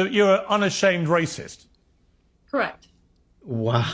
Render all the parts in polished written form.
You're an unashamed racist. Correct. Wow.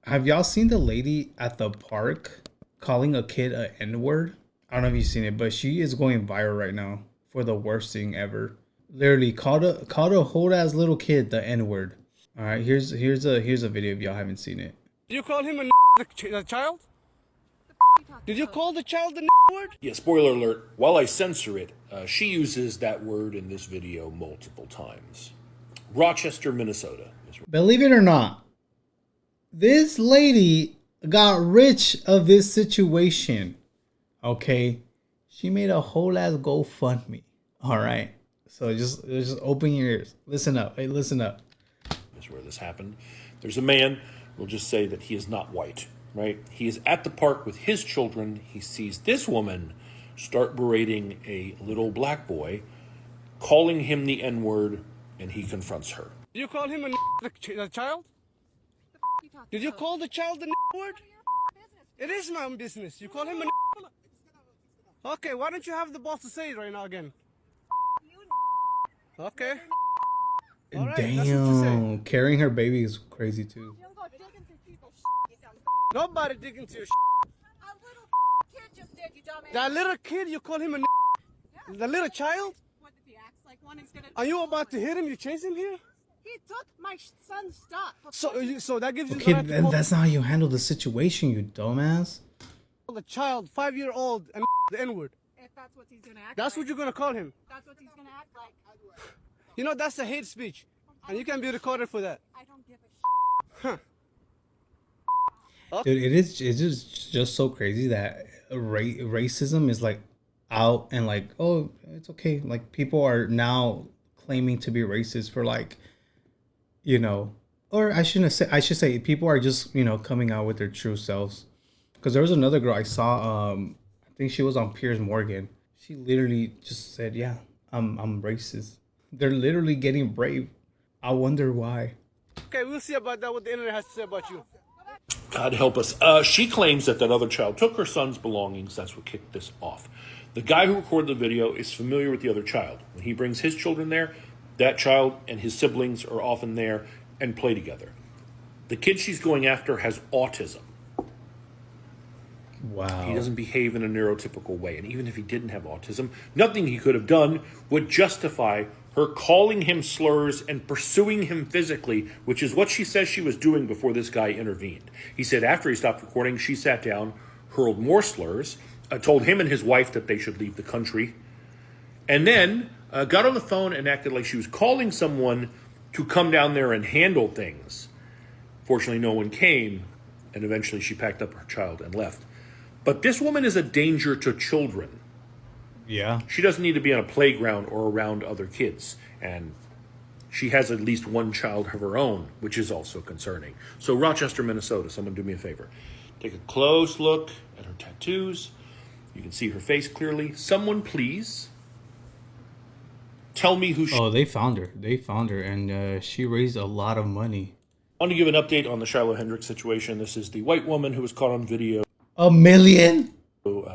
Have y'all seen the lady at the park calling a kid a N-word? I don't know if you've seen it, but she is going viral right now for the worst thing ever. Literally called a whole ass little kid the N-word. All right, here's a video if y'all haven't seen it. Did you call him a child? Did you call the child the word? Yeah, spoiler alert, while I censor it, she uses that word in this video multiple times. Rochester, Minnesota. Believe it or not, this lady got rich of this situation. Okay, she made a whole ass GoFundMe. All right, so just open your ears. Listen up. Hey, listen up. Is where this happened. There's a man. We'll just say that he is not white, right? He is at the park with his children. He sees this woman start berating a little black boy, calling him the N-word, and he confronts her. Did you call him a child? Did you call the child the word? It is my own business. You call him a Okay, why don't you have the balls to say it right now again? Okay. All right, damn, carrying her baby is crazy too. Nobody dig into your A little kid just did, you dumbass. That little kid, you call him a Yeah. The little child? What if he acts like one? He's gonna. Are you about to hit him? You chase him here? He took my son's stuff. So that gives you Okay, the right to call that's not how you handle the situation, you dumbass. the child, 5-year-old, and the N-word. If that's what he's gonna act That's like. what you're gonna call him. That's what he's gonna act like. You know, that's a hate speech. And you can be recorded for that. I don't give a shit. Dude, it's just so crazy that racism is like out and like, oh, it's okay. Like people are now claiming to be racist for like, you know, or I should say people are just, you know, coming out with their true selves. Because there was another girl I saw, I think she was on Piers Morgan. She literally just said, yeah, I'm racist. They're literally getting brave. I wonder why. Okay, we'll see about that, what the internet has to say about you. God help us. She claims that other child took her son's belongings. That's what kicked this off. The guy who recorded the video is familiar with the other child. When he brings his children there, that child and his siblings are often there and play together. The kid she's going after has autism. Wow. He doesn't behave in a neurotypical way. And even if he didn't have autism, nothing he could have done would justify her calling him slurs and pursuing him physically, which is what she says she was doing before this guy intervened. He said after he stopped recording, she sat down, hurled more slurs, told him and his wife that they should leave the country, and then got on the phone and acted like she was calling someone to come down there and handle things. Fortunately, no one came, and eventually she packed up her child and left. But this woman is a danger to children. Yeah. She doesn't need to be on a playground or around other kids. And she has at least one child of her own, which is also concerning. So Rochester, Minnesota, someone do me a favor. Take a close look at her tattoos. You can see her face clearly. Someone please tell me who she is. Oh, they found her. And she raised a lot of money. I want to give an update on the Shiloh Hendricks situation. This is the white woman who was caught on video $1 million?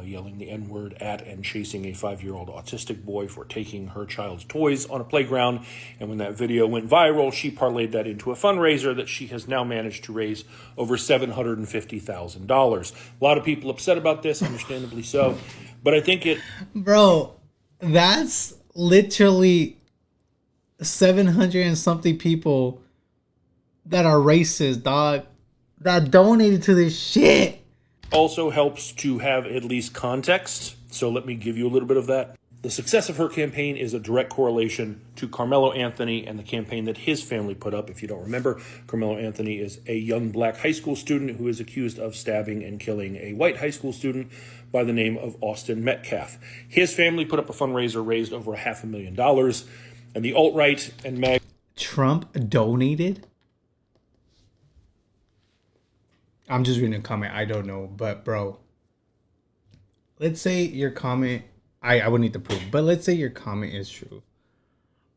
yelling the N-word at and chasing a 5-year-old autistic boy for taking her child's toys on a playground. And when that video went viral, she parlayed that into a fundraiser that she has now managed to raise over $750,000. A lot of people upset about this, understandably so. But I think it... Bro, that's literally 700 and something people that are racist, dog, that donated to this shit. also helps to have at least context. So let me give you a little bit of that. The success of her campaign is a direct correlation to Carmelo Anthony and the campaign that his family put up. If you don't remember, Carmelo Anthony is a young black high school student who is accused of stabbing and killing a white high school student by the name of Austin Metcalf. His family put up a fundraiser, raised over $500,000, and the alt-right and MAG... Trump donated? I'm just reading a comment. I don't know. But, bro, let's say your comment... I would need to prove. But let's say your comment is true.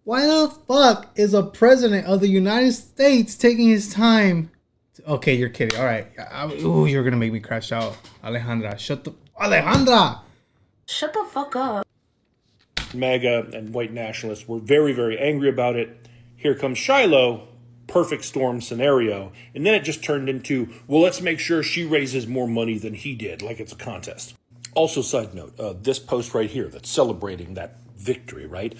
Why the fuck is a president of the United States taking his time... Okay, you're kidding. All right. Ooh, you're going to make me crash out. Alejandra, shut the... Alejandra! Shut the fuck up. MAGA and white nationalists were very, very angry about it. Here comes Shiloh, perfect storm scenario. And then it just turned into, well, let's make sure she raises more money than he did, like it's a contest. Also, side note, this post right here that's celebrating that victory, right?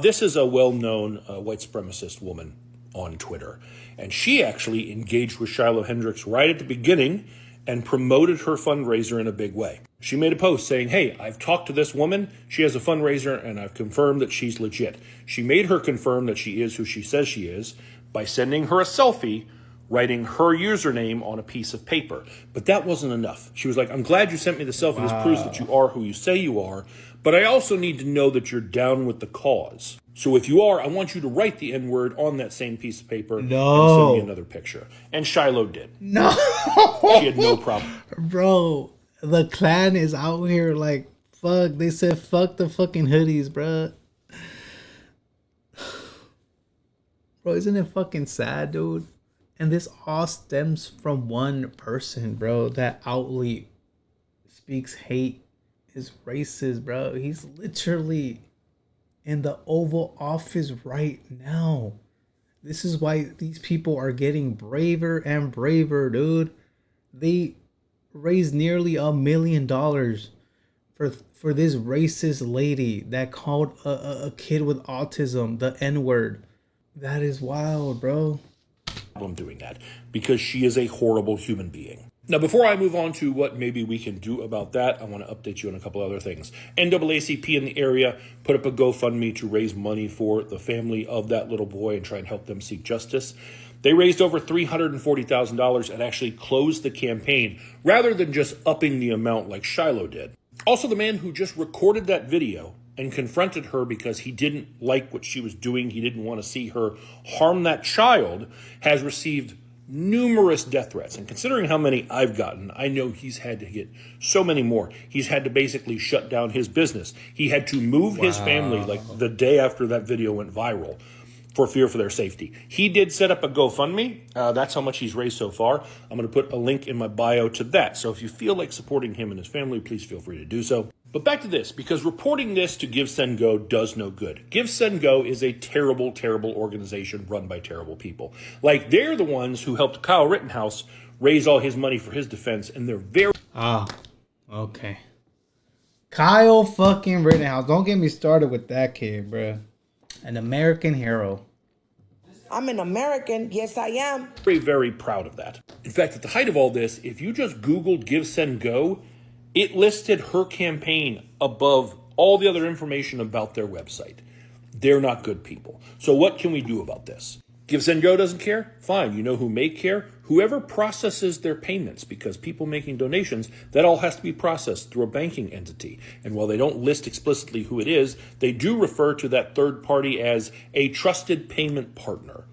This is a well-known white supremacist woman on Twitter. And she actually engaged with Shiloh Hendricks right at the beginning and promoted her fundraiser in a big way. She made a post saying, hey, I've talked to this woman. She has a fundraiser and I've confirmed that she's legit. She made her confirm that she is who she says she is by sending her a selfie, writing her username on a piece of paper. But that wasn't enough. She was like, I'm glad you sent me the selfie. This proves that you are who you say you are. But I also need to know that you're down with the cause. So if you are, I want you to write the N-word on that same piece of paper and send me another picture. And Shiloh did. No. She had no problem. Bro, the clan is out here like, fuck. They said fuck the fucking hoodies, bro. Bro, isn't it fucking sad, dude? And this all stems from one person, bro, that outly speaks hate, is racist, bro. He's literally in the Oval Office right now. This is why these people are getting braver and braver, dude. They raised nearly $1 million for this racist lady that called a kid with autism the N-word. That is wild, bro. I'm doing that because she is a horrible human being. Now, before I move on to what maybe we can do about that, I want to update you on a couple other things. NAACP in the area put up a GoFundMe to raise money for the family of that little boy and try and help them seek justice. They raised over $340,000 and actually closed the campaign rather than just upping the amount like Shiloh did. Also, the man who just recorded that video and confronted her because he didn't like what she was doing, he didn't want to see her harm that child, has received numerous death threats. And considering how many I've gotten, I know he's had to get so many more. He's had to basically shut down his business. He had to move his family like the day after that video went viral for fear for their safety. He did set up a GoFundMe. That's how much he's raised so far. I'm going to put a link in my bio to that. So if you feel like supporting him and his family, please feel free to do so. But back to this, because reporting this to Give Send Go does no good. Give Send Go is a terrible, terrible organization run by terrible people. Like, they're the ones who helped Kyle Rittenhouse raise all his money for his defense, and they're very... Okay. Kyle fucking Rittenhouse. Don't get me started with that kid, bro. An American hero. I'm an American. Yes, I am. Very, very proud of that. In fact, at the height of all this, if you just Googled Give Send Go, it listed her campaign above all the other information about their website. They're not good people. So what can we do about this? Give Send Go doesn't care? Fine. You know who may care? Whoever processes their payments, because people making donations, that all has to be processed through a banking entity. And while they don't list explicitly who it is, they do refer to that third party as a trusted payment partner.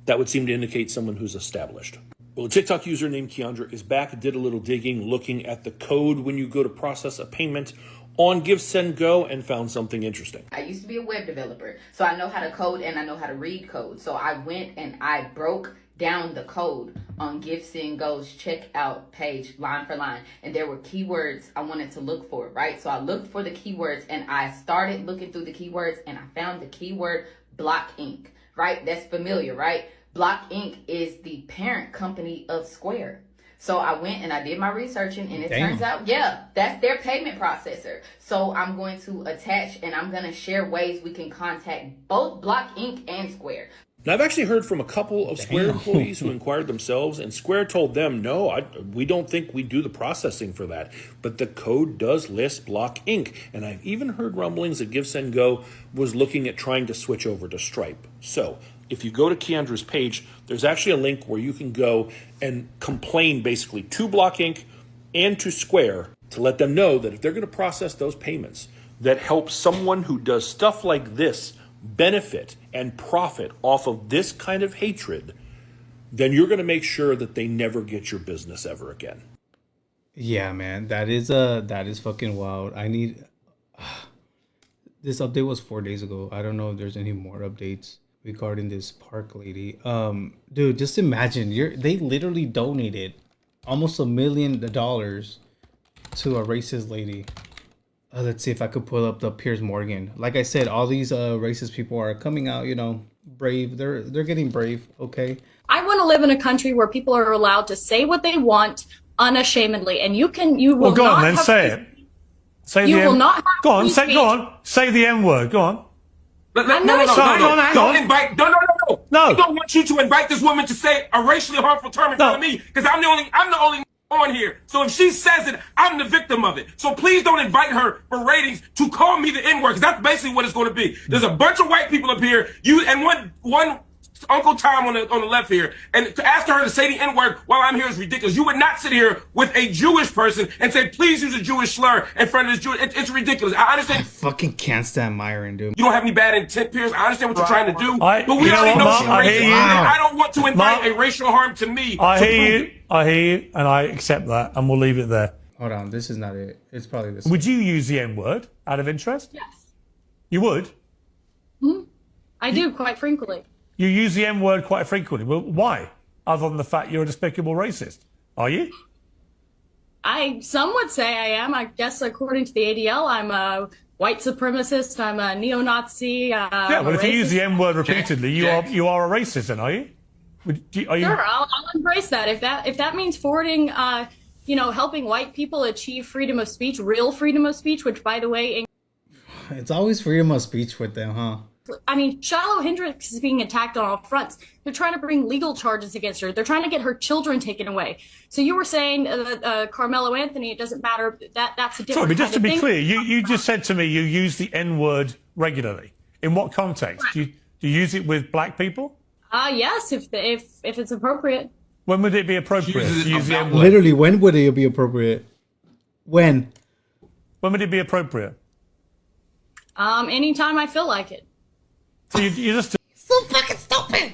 That would seem to indicate someone who's established. Well, a TikTok user named Keandra is back, did a little digging, looking at the code when you go to process a payment on Give Send Go, and found something interesting. I used to be a web developer, so I know how to code and I know how to read code. So I went and I broke down the code on Give Send Go's checkout page line for line, and there were keywords I wanted to look for, right? So I looked for the keywords and I started looking through the keywords and I found the keyword Block Inc., right? That's familiar, right? Block Inc. is the parent company of Square. So I went and I did my researching, and it turns out, yeah, that's their payment processor. So I'm going to attach and I'm going to share ways we can contact both Block Inc. and Square. Now, I've actually heard from a couple of Square employees who inquired themselves, and Square told them, no, we don't think we do the processing for that. But the code does list Block Inc. And I've even heard rumblings that Give Send Go was looking at trying to switch over to Stripe. So if you go to Keandra's page, there's actually a link where you can go and complain basically to Block Inc. and to Square to let them know that if they're going to process those payments that help someone who does stuff like this benefit and profit off of this kind of hatred, then you're going to make sure that they never get your business ever again. Yeah, man, that is fucking wild. I need this update was 4 days ago. I don't know if there's any more updates regarding this park lady. Dude, just imagine they literally donated almost $1 million to a racist lady. let's see if I could pull up the Piers Morgan. Like I said, all these racist people are coming out, you know, brave. They're getting brave. Okay. I want to live in a country where people are allowed to say what they want unashamedly, and you will Well, go not on then, have say free- it. Say You the will M- not have Go on, free say. speech. Go on, say the M word. Go on. I'm No, not Sorry, ashamed. hang Don't on. invite. No. No. I don't want you to invite this woman to say a racially harmful term in front of me because I'm the only on here. So if she says it, I'm the victim of it. So please don't invite her for ratings to call me the N-word because that's basically what it's going to be. There's a bunch of white people up here. You and one Uncle Tom on the left here, and to ask her to say the N-word while I'm here is ridiculous. You would not sit here with a Jewish person and say, please use a Jewish slur in front of this Jewish. It's ridiculous. I I understand fucking can't stand Myron, dude. you don't have any bad intent, Pierce. I understand what you're trying to do, I- but we you know already what, know Mark? she's I racist. hear you. And I don't want to invite Mark, a racial harm to me. I to hear prove you. it. I hear you, and I accept that, and we'll leave it there. Hold on, this is not it. It's probably this. Would you use the M word out of interest? Yes. You would. I do quite frequently. You use the M word quite frequently. Well, why? Other than the fact you're a despicable racist, are you? Some would say I am. I guess according to the ADL, I'm a white supremacist. I'm a neo-Nazi. Yeah. Well, if you use the M word repeatedly, you are a racist, then, are you? Are you? Sure, I'll embrace that. If that means forwarding, helping white people achieve freedom of speech, real freedom of speech, which, by the way, It's always freedom of speech with them, huh? Shiloh Hendricks is being attacked on all fronts. They're trying to bring legal charges against her. They're trying to get her children taken away. So you were saying Carmelo Anthony, it doesn't matter. That's a different Sorry, but just to kind be of thing. clear, you just said to me you use the N word regularly. In what context? Do you use it with black people? Yes, if it's appropriate. When would it be appropriate to use the N word? Literally, when would it be appropriate? When? When would it be appropriate? Anytime I feel like it. So you just So fucking stupid.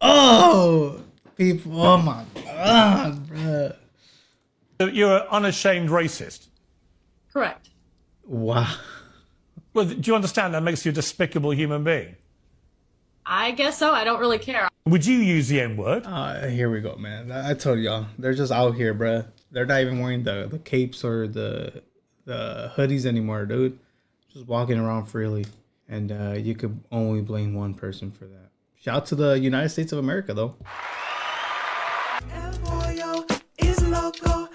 Oh, people. Oh my god, bro. you're an unashamed racist. Correct. Wow. Well, do you understand that makes you a despicable human being? I guess so. I don't really care. Would you use the N word? Here we go, man. I told y'all, they're just out here, bro. They're not even wearing the capes or the hoodies anymore, dude. Just walking around freely. And you could only blame one person for that. Shout out to the United States of America, though. El pollo is loco.